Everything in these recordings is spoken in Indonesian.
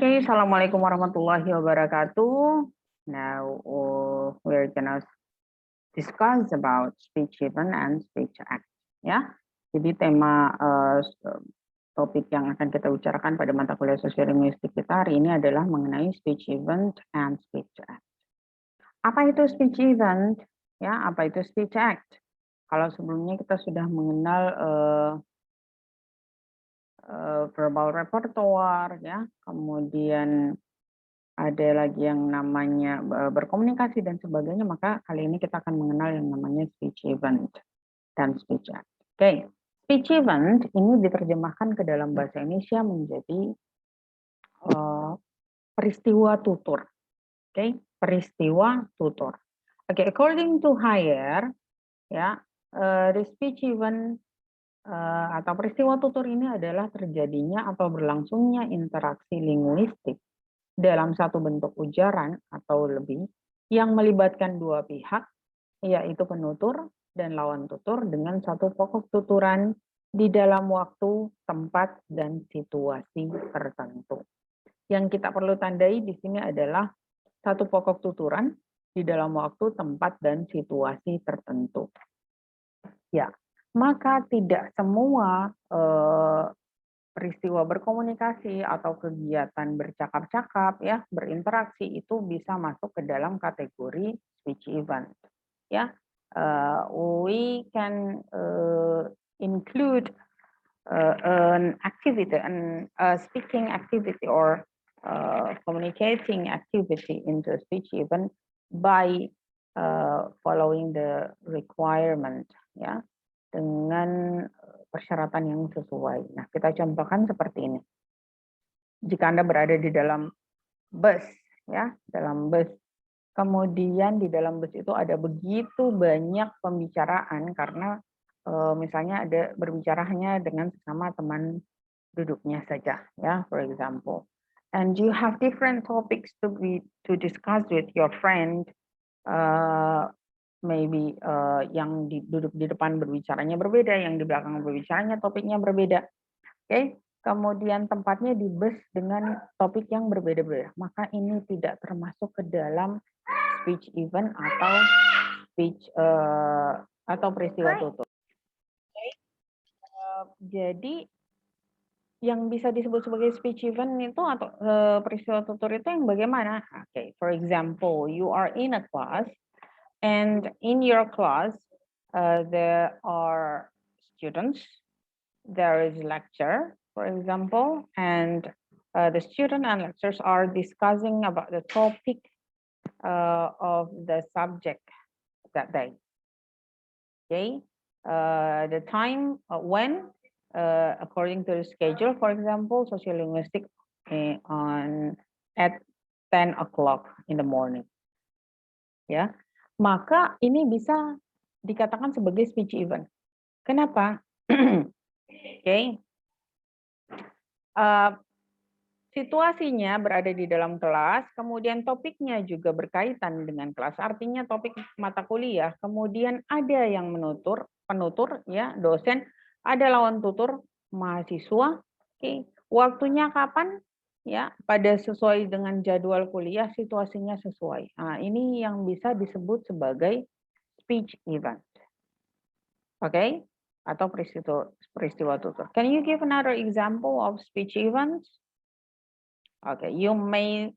Okay, Assalamualaikum warahmatullahi wabarakatuh. Now we're gonna discuss about speech event and speech act. Ya, jadi tema topik yang akan kita bicarakan pada mata kuliah sosiolinguistik kita hari ini adalah mengenai speech event and speech act. Apa itu speech event? Ya, apa itu speech act? Kalau sebelumnya kita sudah mengenal verbal repertoire, ya, kemudian ada lagi yang namanya berkomunikasi dan sebagainya, maka kali ini kita akan mengenal yang namanya speech event dan speech act. Oke, speech event ini diterjemahkan ke dalam bahasa Indonesia menjadi peristiwa tutur. Oke, peristiwa tutur. Oke, according to Haier, ya, the speech event atau peristiwa tutur ini adalah terjadinya atau berlangsungnya interaksi linguistik dalam satu bentuk ujaran atau lebih yang melibatkan dua pihak, yaitu penutur dan lawan tutur dengan satu pokok tuturan di dalam waktu, tempat, dan situasi tertentu. Yang kita perlu tandai di sini adalah satu pokok tuturan di dalam waktu, tempat, dan situasi tertentu. Ya, maka tidak semua peristiwa berkomunikasi atau kegiatan bercakap-cakap, ya, berinteraksi itu bisa masuk ke dalam kategori speech event. Ya, we can include an activity, speaking activity or communicating activity into a speech event by following the requirement, ya, dengan persyaratan yang sesuai. Nah, kita contohkan seperti ini. Jika Anda berada di dalam bus, ya, dalam bus, kemudian di dalam bus itu ada begitu banyak pembicaraan karena misalnya ada berbicara hanya dengan sesama teman duduknya saja, ya, for example. And you have different topics to discuss with your friend. Maybe yang duduk di depan berbicaranya berbeda, yang di belakang berbicaranya topiknya berbeda. Oke, kemudian tempatnya di bus dengan topik yang berbeda-beda. Maka ini tidak termasuk ke dalam speech event atau speech atau peristiwa tutur. Jadi yang bisa disebut sebagai speech event itu atau peristiwa tutur itu yang bagaimana? Oke, for example, you are in a class. And in your class, there are students, there is lecture, for example, and the student and lecturers are discussing about the topic of the subject that day. Okay, the time when, according to the schedule, for example, sociolinguistic at 10 o'clock in the morning. Ya. Maka ini bisa dikatakan sebagai speech event. Kenapa? Okay. Situasinya berada di dalam kelas, kemudian topiknya juga berkaitan dengan kelas, artinya topik mata kuliah, kemudian ada yang penutur, ya, dosen, ada lawan tutur, mahasiswa. Okay. Waktunya kapan? Ya, pada sesuai dengan jadwal kuliah, situasinya sesuai. Nah, ini yang bisa disebut sebagai speech event. Oke, okay? Atau peristiwa tutur. Can you give another example of speech events? Okay, you may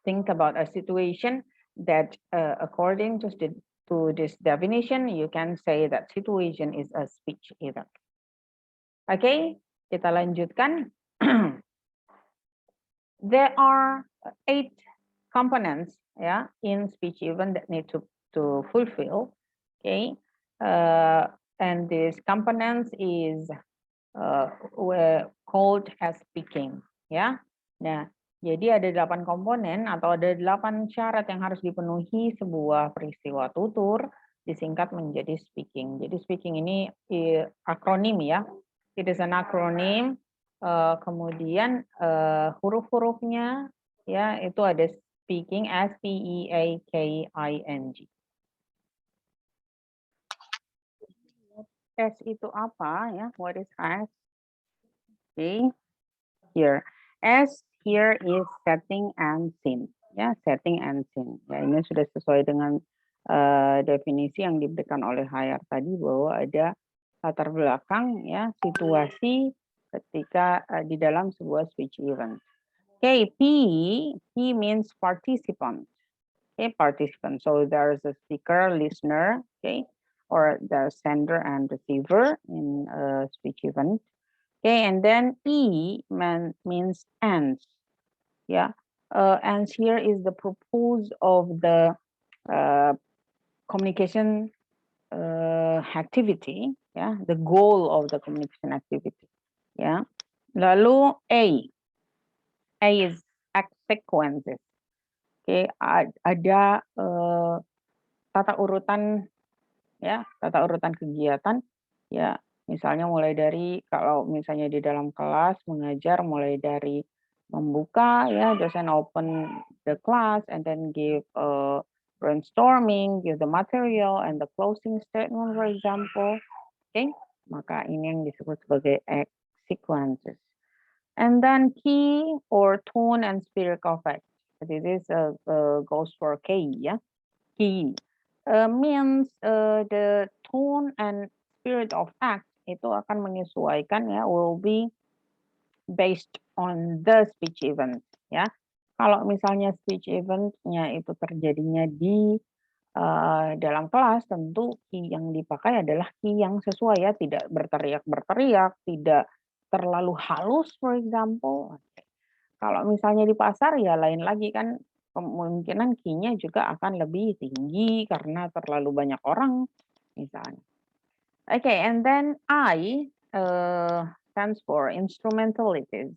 think about a situation that according to this definition, you can say that situation is a speech event. Oke, okay, kita lanjutkan. There are 8 components, yeah, in speech event that need to fulfill. Okay, and these components is called as speaking, ya. Nah, jadi ada 8 komponen atau ada 8 syarat yang harus dipenuhi sebuah peristiwa tutur disingkat menjadi speaking. Jadi speaking ini akronim, ya. It is an acronym. Kemudian huruf-hurufnya, ya, itu ada speaking, S-P-E-A-K-I-N-G. S itu apa, ya? What is S? Okay, here. S here is setting and scene. Ya, setting and scene. Ya, ini sudah sesuai dengan definisi yang diberikan oleh Hayar tadi bahwa ada latar belakang ya situasi ketika di dalam sebuah speech event. Okay, P means participant. Okay, participant. So there's a speaker, listener, okay, or the sender and receiver in a speech event. Okay, and then E means ends. Yeah, ends here is the purpose of the communication activity. Yeah, the goal of the communication activity. Yeah, lalu A is sequences. Okay, ada tata urutan ya, tata urutan kegiatan ya, misalnya mulai dari kalau misalnya di dalam kelas mengajar mulai dari membuka ya, dosen open the class and then give brainstorming, give the material and the closing statement for example. Okay, maka ini yang disebut sebagai sequences. And then key or tone and spirit effect. This is goes for K ya. Key means the tone and spirit of act itu akan menyesuaikan ya, will be based on the speech event ya. Kalau misalnya speech event-nya itu terjadinya di dalam kelas, tentu key yang dipakai adalah key yang sesuai ya, tidak berteriak-berteriak, tidak terlalu halus for example. Kalau misalnya di pasar ya lain lagi kan, kemungkinan key-nya juga akan lebih tinggi karena terlalu banyak orang misalnya. Okay, and then I stands for instrumentalities.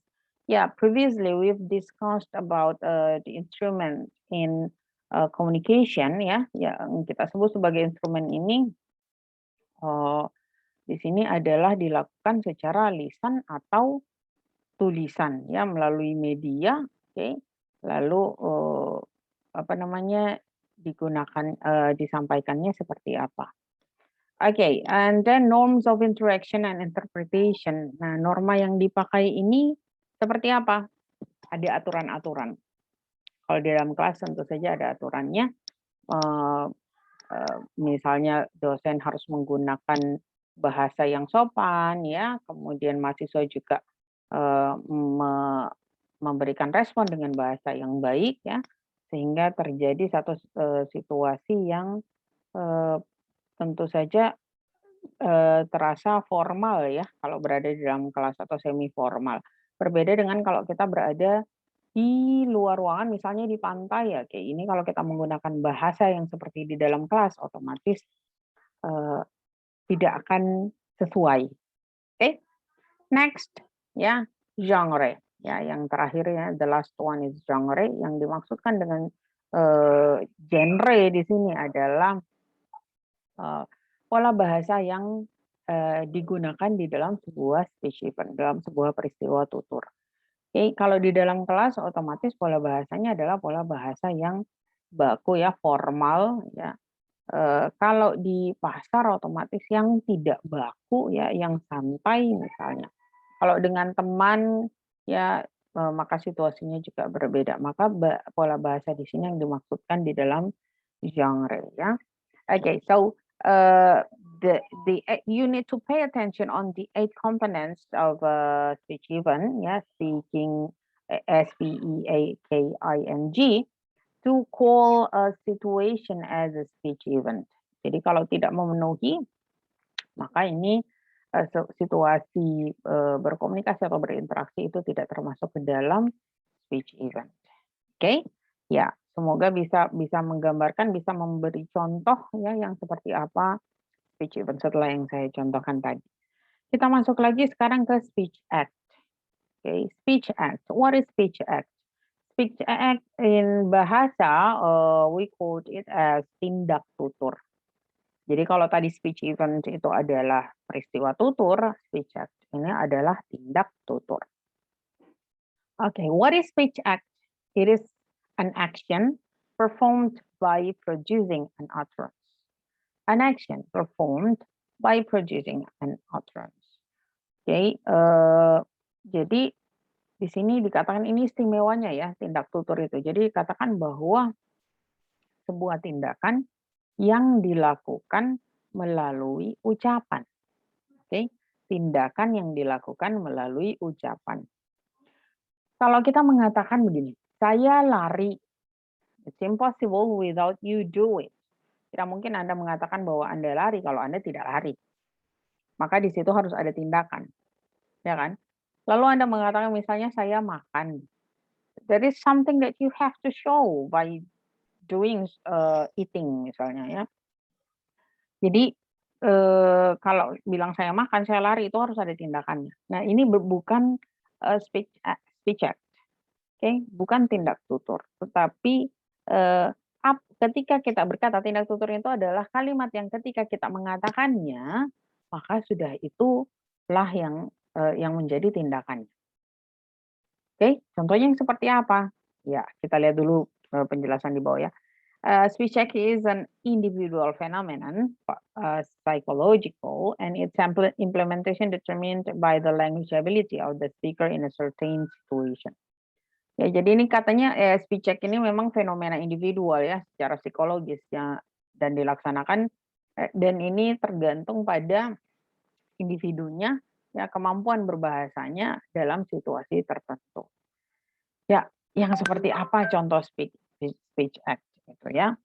Yeah, previously we've discussed about the instrument in communication ya, yang kita sebut sebagai instrumen ini di sini adalah dilakukan secara lisan atau tulisan ya, melalui media, oke. Lalu apa namanya, digunakan disampaikannya seperti apa. Oke, and then norms of interaction and interpretation. Nah, norma yang dipakai ini seperti apa? Ada aturan-aturan. Kalau di dalam kelas tentu saja ada aturannya. Misalnya dosen harus menggunakan bahasa yang sopan ya, kemudian mahasiswa juga memberikan respon dengan bahasa yang baik ya, sehingga terjadi satu situasi yang tentu saja terasa formal ya kalau berada di dalam kelas atau semi formal. Berbeda dengan kalau kita berada di luar ruangan misalnya di pantai ya, kayak ini kalau kita menggunakan bahasa yang seperti di dalam kelas otomatis tidak akan sesuai. Oke, next ya, genre ya, yang terakhir ya, the last one is genre. Yang dimaksudkan dengan genre di sini adalah pola bahasa yang digunakan di dalam sebuah speech event, dalam sebuah peristiwa tutur. Oke, kalau di dalam kelas otomatis pola bahasanya adalah pola bahasa yang baku ya, formal ya. Kalau di pasar otomatis yang tidak baku ya, yang santai misalnya. Kalau dengan teman ya, maka situasinya juga berbeda. Maka pola bahasa di sini yang dimaksudkan di dalam genre ya. Okay, so you need to pay attention on the 8 components of speech event, yeah, speaking, SPEAKING, to call a situation as a speech event. Jadi kalau tidak memenuhi, maka ini situasi berkomunikasi atau berinteraksi itu tidak termasuk ke dalam speech event. Oke, ya semoga bisa menggambarkan, bisa memberi contoh ya yang seperti apa speech event setelah yang saya contohkan tadi. Kita masuk lagi sekarang ke speech act. Oke, speech act. What is speech act? Speech act in bahasa we call it as tindak tutur. Jadi kalau tadi speech event itu adalah peristiwa tutur, speech act ini adalah tindak tutur. Okay, what is speech act? It is an action performed by producing an utterance. An action performed by producing an utterance. Okay, jadi di sini dikatakan ini istimewanya ya tindak tutur itu. Jadi katakan bahwa sebuah tindakan yang dilakukan melalui ucapan. Oke, tindakan yang dilakukan melalui ucapan. Kalau kita mengatakan begini, saya lari, it's impossible without you do it. Tidak mungkin Anda mengatakan bahwa Anda lari kalau Anda tidak lari. Maka di situ harus ada tindakan, ya kan? Lalu Anda mengatakan misalnya saya makan. There is something that you have to show by doing eating misalnya ya. Jadi kalau bilang saya makan, saya lari itu harus ada tindakannya. Nah, ini bukan speech act, oke, bukan tindak tutur. Tetapi ketika kita berkata tindak tutur itu adalah kalimat yang ketika kita mengatakannya, maka sudah itulah yang menjadi tindakan. Oke, contohnya yang seperti apa? Ya, kita lihat dulu penjelasan di bawah ya. Speech act is an individual phenomenon, psychological, and its implementation determined by the language ability of the speaker in a certain situation. Ya, jadi ini katanya speech act ini memang fenomena individual ya, secara psikologis ya, dan dilaksanakan dan ini tergantung pada individunya ya, kemampuan berbahasanya dalam situasi tertentu. Ya, yang seperti apa contoh speech act itu ya?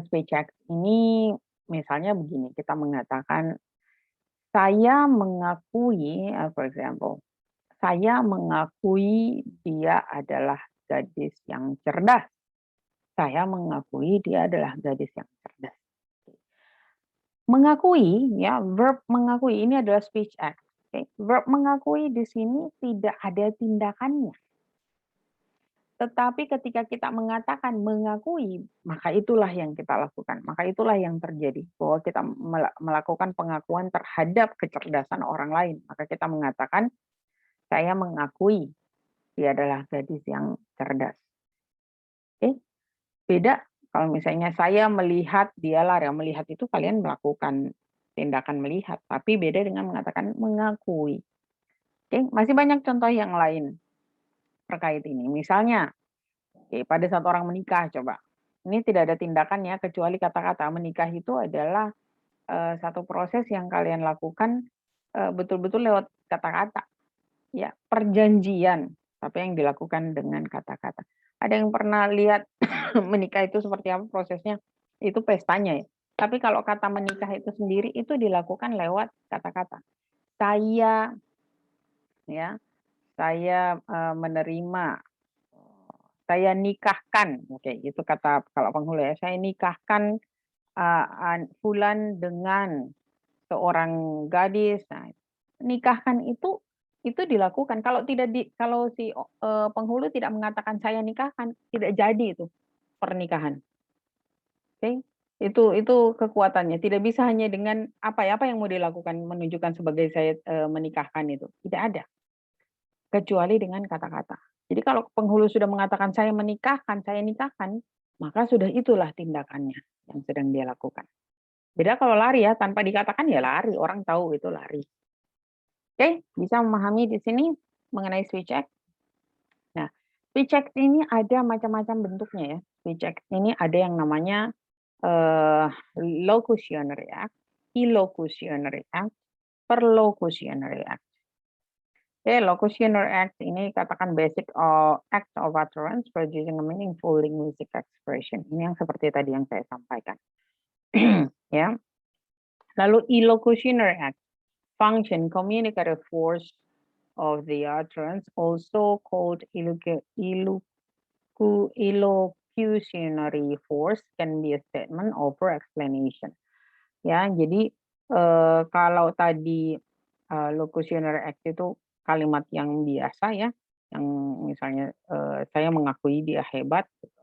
Speech act ini misalnya begini, kita mengatakan, saya mengakui, for example, saya mengakui dia adalah gadis yang cerdas. Saya mengakui dia adalah gadis yang cerdas. Mengakui, ya, verb mengakui ini adalah speech act. Okay. Verb mengakui di sini tidak ada tindakannya. Tetapi ketika kita mengatakan mengakui, maka itulah yang kita lakukan. Maka itulah yang terjadi. Bahwa kita melakukan pengakuan terhadap kecerdasan orang lain. Maka kita mengatakan, saya mengakui dia adalah gadis yang cerdas. Oke, beda kalau misalnya saya melihat dia lari. Melihat itu kalian melakukan tindakan melihat. Tapi beda dengan mengatakan mengakui. Oke, masih banyak contoh yang lain terkait ini. Misalnya, oke, pada saat orang menikah coba. Ini tidak ada tindakan ya kecuali kata-kata. Menikah itu adalah satu proses yang kalian lakukan betul-betul lewat kata-kata. Ya, perjanjian, tapi yang dilakukan dengan kata-kata. Ada yang pernah lihat menikah itu seperti apa prosesnya? Itu pestanya ya. Tapi kalau kata menikah itu sendiri itu dilakukan lewat kata-kata. Saya ya, saya menerima, saya nikahkan, oke, itu kata kalau penghulu ya, saya nikahkan Fulan dengan seorang gadis. Nah, nikahkan itu dilakukan. Kalau tidak kalau si penghulu tidak mengatakan saya nikahkan, tidak jadi itu pernikahan. Oke, itu kekuatannya. Tidak bisa hanya dengan apa yang mau dilakukan menunjukkan sebagai saya menikahkan itu. Tidak ada. Kecuali dengan kata-kata. Jadi kalau penghulu sudah mengatakan saya nikahkan, maka sudah itulah tindakannya yang sedang dia lakukan. Beda kalau lari ya, tanpa dikatakan ya lari, orang tahu itu lari. Oke, bisa memahami di sini mengenai speech act. Nah, speech act ini ada macam-macam bentuknya ya. Speech act ini ada yang namanya locutionary act, illocutionary act, perlocutionary act. Oke, locutionary act ini katakan basic act of utterance producing a meaningful linguistic expression. Ini yang seperti tadi yang saya sampaikan. Ya. Lalu illocutionary act, function communicative force of the utterance, also called illocutionary force, can be a statement over explanation. Ya, jadi kalau tadi locutionary act itu kalimat yang biasa ya, yang misalnya saya mengakui dia hebat. Gitu.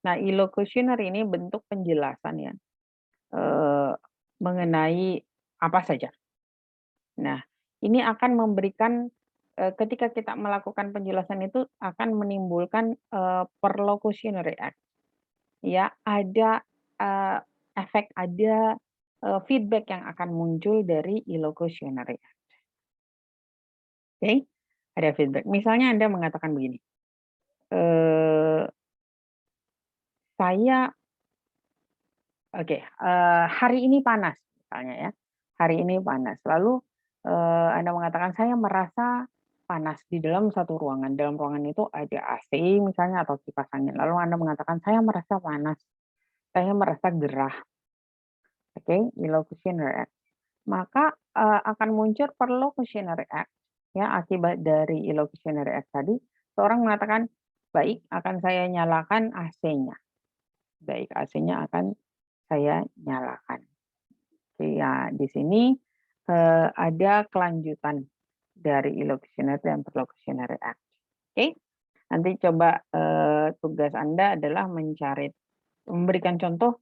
Nah, illocutionary ini bentuk penjelasan ya mengenai apa saja. Nah, ini akan memberikan ketika kita melakukan penjelasan itu akan menimbulkan perlocutionary act. Ya, ada efek, ada feedback yang akan muncul dari illocutionary act. Oke. Ada feedback. Misalnya Anda mengatakan begini, eh, saya, oke, hari ini panas, misalnya ya, hari ini panas. Lalu Anda mengatakan saya merasa panas di dalam satu ruangan. Dalam ruangan itu ada AC misalnya atau kipas angin. Lalu Anda mengatakan saya merasa panas, saya merasa gerah. Oke, illocutionary act. Maka akan muncul perlocutionary act, ya, akibat dari illocutionary act tadi. Seorang mengatakan, baik, akan saya nyalakan AC-nya. Baik, AC-nya akan saya nyalakan. Oke, ya, di sini ada kelanjutan dari illocutionary dan perlocutionary act. Oke, nanti coba tugas Anda adalah memberikan contoh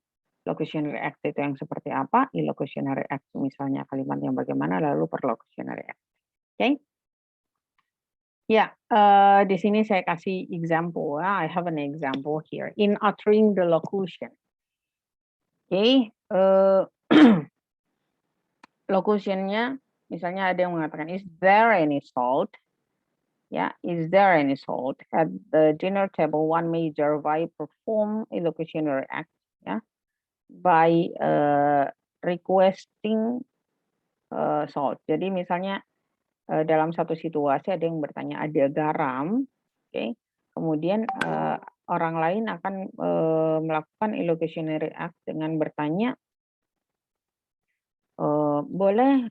locutionary act itu yang seperti apa, illocutionary act misalnya kalimat yang bagaimana, lalu perlocutionary act. Oke? Ya, di sini saya kasih example. I have an example here. In uttering the locution. Oke, locutionnya misalnya ada yang mengatakan, is there any salt? Ya, is there any salt? At the dinner table, one major by perform illocutionary act. Ya, by requesting salt. Jadi misalnya dalam satu situasi ada yang bertanya ada garam, oke, kemudian orang lain akan melakukan illocutionary act dengan bertanya, boleh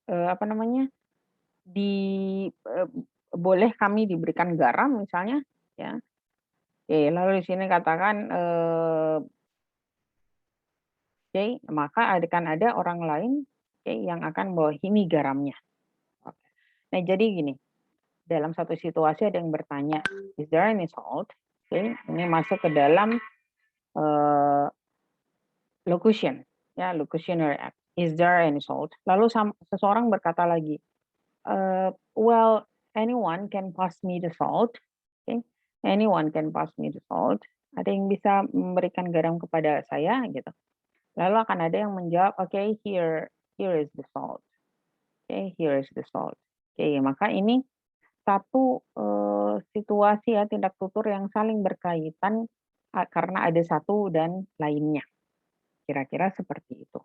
apa namanya, boleh kami diberikan garam misalnya, ya. Oke, lalu di sini katakan, oke, maka akan ada orang lain, oke, yang akan bawa ini garamnya. Oke. Nah, jadi gini, dalam satu situasi ada yang bertanya, is there any salt? Oke, ini masuk ke dalam locution, ya, locutionary act. Is there any salt? Lalu seseorang berkata lagi, well, anyone can pass me the salt. Okay. Anyone can pass me the salt. Ada yang bisa memberikan garam kepada saya, gitu. Lalu akan ada yang menjawab, okay, here is the salt. Okay, here is the salt. Okay, maka ini satu situasi ya, tindak tutur yang saling berkaitan karena ada satu dan lainnya. Kira-kira seperti itu.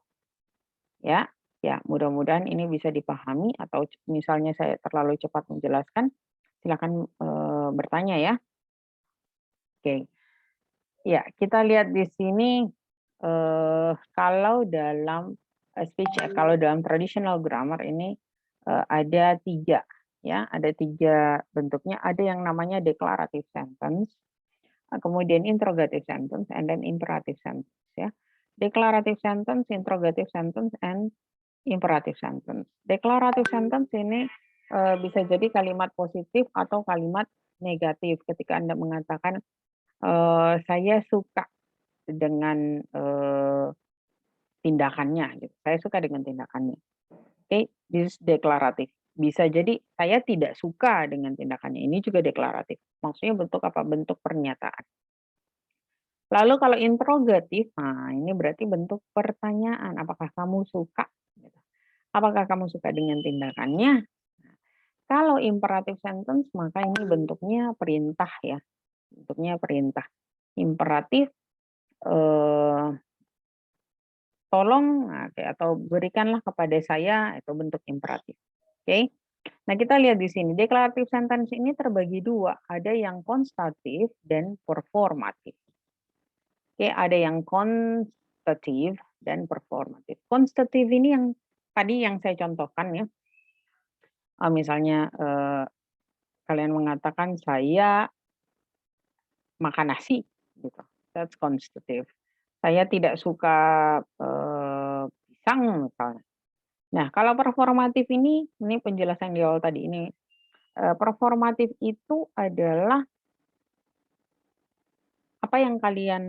Ya, ya, mudah-mudahan ini bisa dipahami, atau misalnya saya terlalu cepat menjelaskan, silakan bertanya ya. Oke. Ya, kita lihat di sini kalau dalam speech, kalau dalam traditional grammar ini ada 3, ya, ada 3 bentuknya. Ada yang namanya declarative sentence, kemudian interrogative sentence, and then imperative sentence, ya. Declarative sentence, interrogative sentence, and imperative sentence. Declarative sentence ini bisa jadi kalimat positif atau kalimat negatif. Ketika Anda mengatakan, saya suka dengan tindakannya, gitu. Saya suka dengan tindakannya. Oke, this is deklaratif. Bisa jadi saya tidak suka dengan tindakannya. Ini juga deklaratif. Maksudnya bentuk apa? Bentuk pernyataan. Lalu kalau interrogatif, nah ini berarti bentuk pertanyaan. Apakah kamu suka? Gitu. Apakah kamu suka dengan tindakannya? Nah, kalau imperative sentence, maka ini bentuknya perintah ya. Bentuknya perintah. Imperatif, tolong, atau berikanlah kepada saya, itu bentuk imperatif. Oke. Nah, kita lihat di sini, declarative sentence ini terbagi 2, ada yang konstatif dan performatif. Oke, ada yang konstatif dan performatif. Konstatif ini yang tadi yang saya contohkan ya. Misalnya kalian mengatakan saya makan nasi gitu. That's konstatif. Saya tidak suka pisang misalnya. Nah, kalau performatif ini penjelasan di awal tadi ini, performatif itu adalah apa yang kalian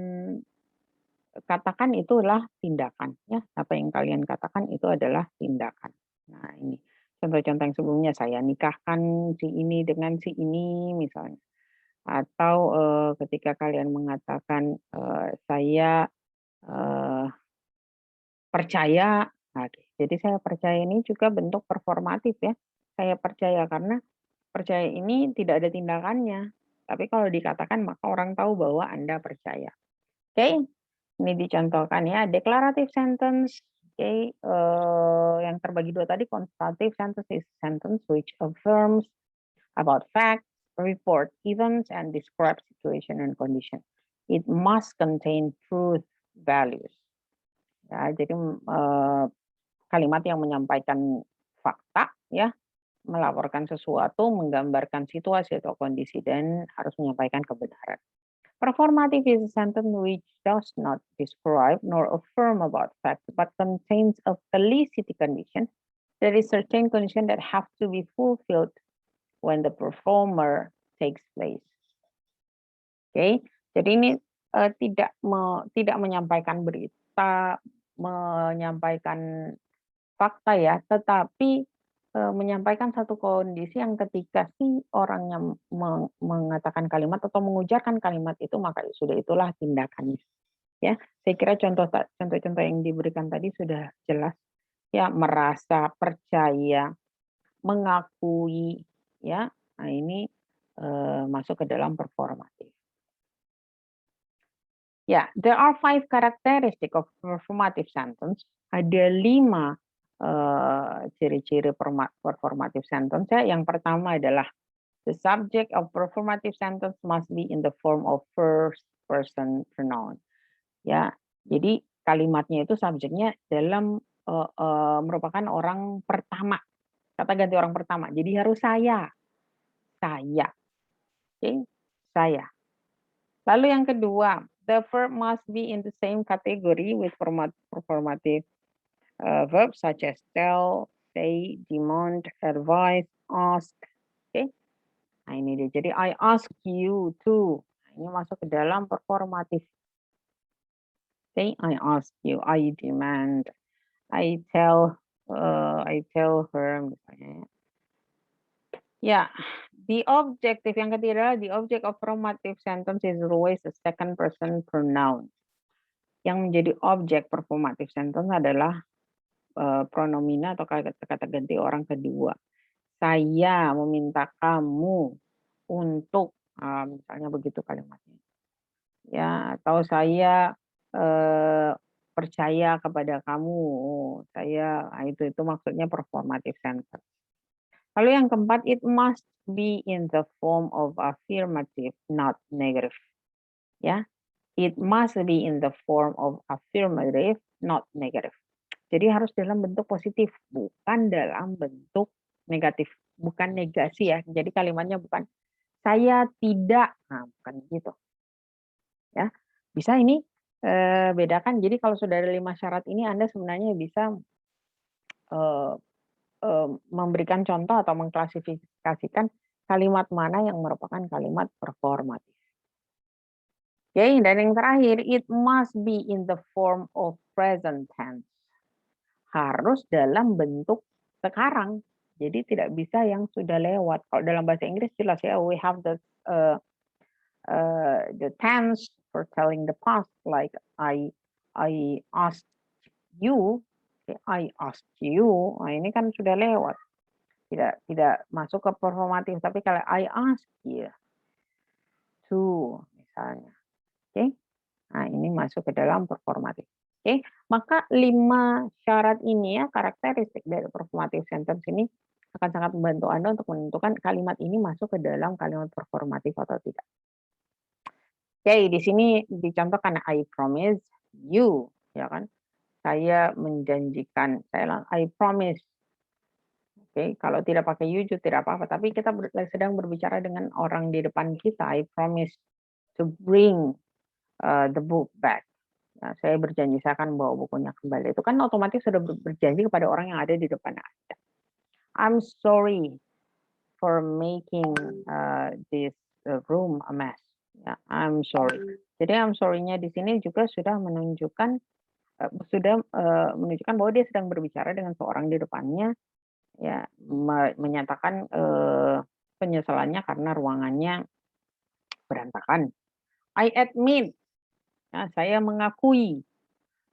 katakan itu adalah tindakan, ya. Apa yang kalian katakan itu adalah tindakan. Nah, ini contoh-contoh yang sebelumnya, saya nikahkan si ini dengan si ini misalnya. Atau ketika kalian mengatakan saya percaya, nah, jadi saya percaya ini juga bentuk performatif ya. saya percaya karena percaya ini tidak ada tindakannya. Tapi kalau dikatakan maka orang tahu bahwa Anda percaya. Oke, ini dicontohkan ya, declarative sentence. Oke, yang terbagi dua tadi, consultative sentence is sentence which affirms about facts, report events, and describe situation and condition. It must contain truth values. Ya, jadi kalimat yang menyampaikan fakta, ya, melaporkan sesuatu, menggambarkan situasi atau kondisi, dan harus menyampaikan kebenaran. Performative is a sentence which does not describe nor affirm about facts, but contains a felicity condition. There is certain condition that have to be fulfilled when the performer takes place. Oke, jadi ini tidak menyampaikan berita, menyampaikan fakta ya, tetapi menyampaikan satu kondisi yang ketika si orang yang mengatakan kalimat atau mengujarkan kalimat itu, maka sudah itulah tindakannya. Ya, saya kira contoh-contoh yang diberikan tadi sudah jelas. Ya, merasa percaya, mengakui, ya. Nah, ini masuk ke dalam performatif. Ya, there are 5 characteristic of performative sentence. Ada 5 ciri-ciri performative sentence. Yang pertama adalah the subject of performative sentence must be in the form of first person pronoun. Ya, jadi kalimatnya itu subjeknya dalam merupakan orang pertama, kata ganti orang pertama. Jadi harus saya, oke, saya. Lalu yang kedua, the verb must be in the same category with performative verbs such as tell, say, demand, advise, ask. Oke. Nah, ini dia. Jadi I ask you to. Nah, ini masuk ke dalam performatif. Oke, I ask you, I demand, I tell her misalnya. Ya, the objective yang ketiga, the object of performative sentence is always a second person pronoun. Yang menjadi objek performative sentence adalah pronomina atau kata ganti orang kedua. Saya meminta kamu untuk, misalnya begitu kalimatnya. Ya, atau saya percaya kepada kamu. Itu maksudnya performative sentence. Lalu yang keempat, it must be in the form of affirmative, not negative. Ya, it must be in the form of affirmative, not negative. Jadi harus dalam bentuk positif, bukan dalam bentuk negatif, bukan negasi ya. Jadi kalimatnya bukan saya tidak, nah bukan gitu. Ya, bisa ini bedakan. Jadi kalau sudah ada 5 syarat ini, Anda sebenarnya bisa memberikan contoh atau mengklasifikasikan kalimat mana yang merupakan kalimat performatif. Oke, dan yang terakhir, it must be in the form of present tense. Harus dalam bentuk sekarang. Jadi tidak bisa yang sudah lewat. Kalau dalam bahasa Inggris jelas ya, we have the tense for telling the past, like I asked you, I asked you. Nah, ini kan sudah lewat. Tidak masuk ke performatif, tapi kalau I ask you to misalnya. Oke. Nah, ini masuk ke dalam performatif. Oke, maka 5 syarat ini ya, karakteristik dari performative sentence ini akan sangat membantu Anda untuk menentukan kalimat ini masuk ke dalam kalimat performatif atau tidak. Oke, di sini dicontohkan I promise you, ya kan? Saya menjanjikan, I promise. Oke, kalau tidak pakai you tidak apa-apa, tapi kita sedang berbicara dengan orang di depan kita. I promise to bring the book back. Nah, saya berjanji saya akan bawa bukunya kembali. Itu kan otomatis sudah berjanji kepada orang yang ada di depan Anda. I'm sorry for making this room a mess. Ya, I'm sorry. Jadi I'm sorry-nya di sini juga sudah menunjukkan bahwa dia sedang berbicara dengan seorang di depannya, ya, menyatakan penyesalannya karena ruangannya berantakan. I admit, ya, saya mengakui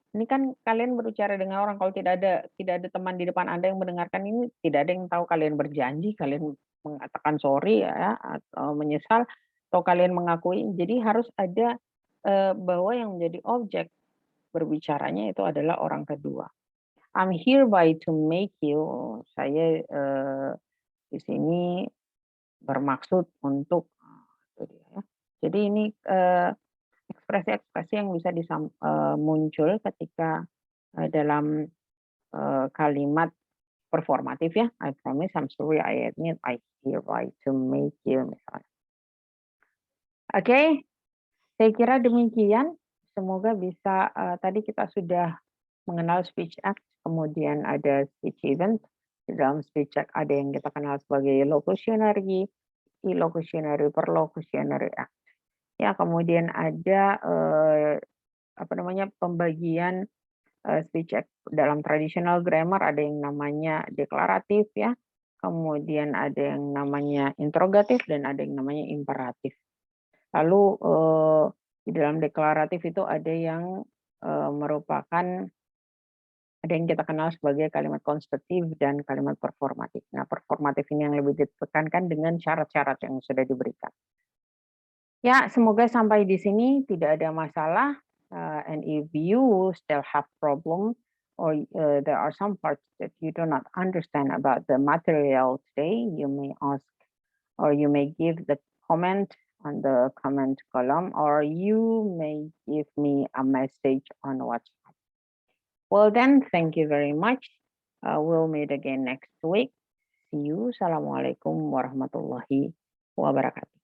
Ini kan kalian berbicara dengan orang, kalau tidak ada teman di depan Anda yang mendengarkan ini, tidak ada yang tahu kalian berjanji, kalian mengatakan sorry ya, atau menyesal, atau kalian mengakui. Jadi harus ada, bahwa yang menjadi objek berbicaranya itu adalah orang kedua. I'm hereby to make you, saya, di sini bermaksud untuk, itu dia ya. Jadi ini, ekspresi-ekspresi yang bisa muncul ketika, dalam, kalimat performatif ya, I promise, I'm sorry, I admit, I hereby to make you, misalnya. Oke, saya kira demikian. Semoga bisa, tadi kita sudah mengenal speech act, kemudian ada speech event. Di dalam speech act ada yang kita kenal sebagai locutionary, illocutionary, perlocutionary act. Ya, kemudian ada, apa namanya, pembagian, speech act dalam traditional grammar, ada yang namanya deklaratif ya, kemudian ada yang namanya interrogatif dan ada yang namanya imperatif. Lalu, di dalam deklaratif itu ada yang, merupakan, ada yang kita kenal sebagai kalimat konstitutif dan kalimat performatif. Nah, performatif ini yang lebih ditekankan dengan syarat-syarat yang sudah diberikan. Ya, semoga sampai di sini tidak ada masalah, and if you still have problem or, there are some parts that you do not understand about the material today, you may ask or you may give the comment on the comment column, or you may give me a message on WhatsApp. Well then, thank you very much. We'll meet again next week. See you. Assalamualaikum warahmatullahi wabarakatuh.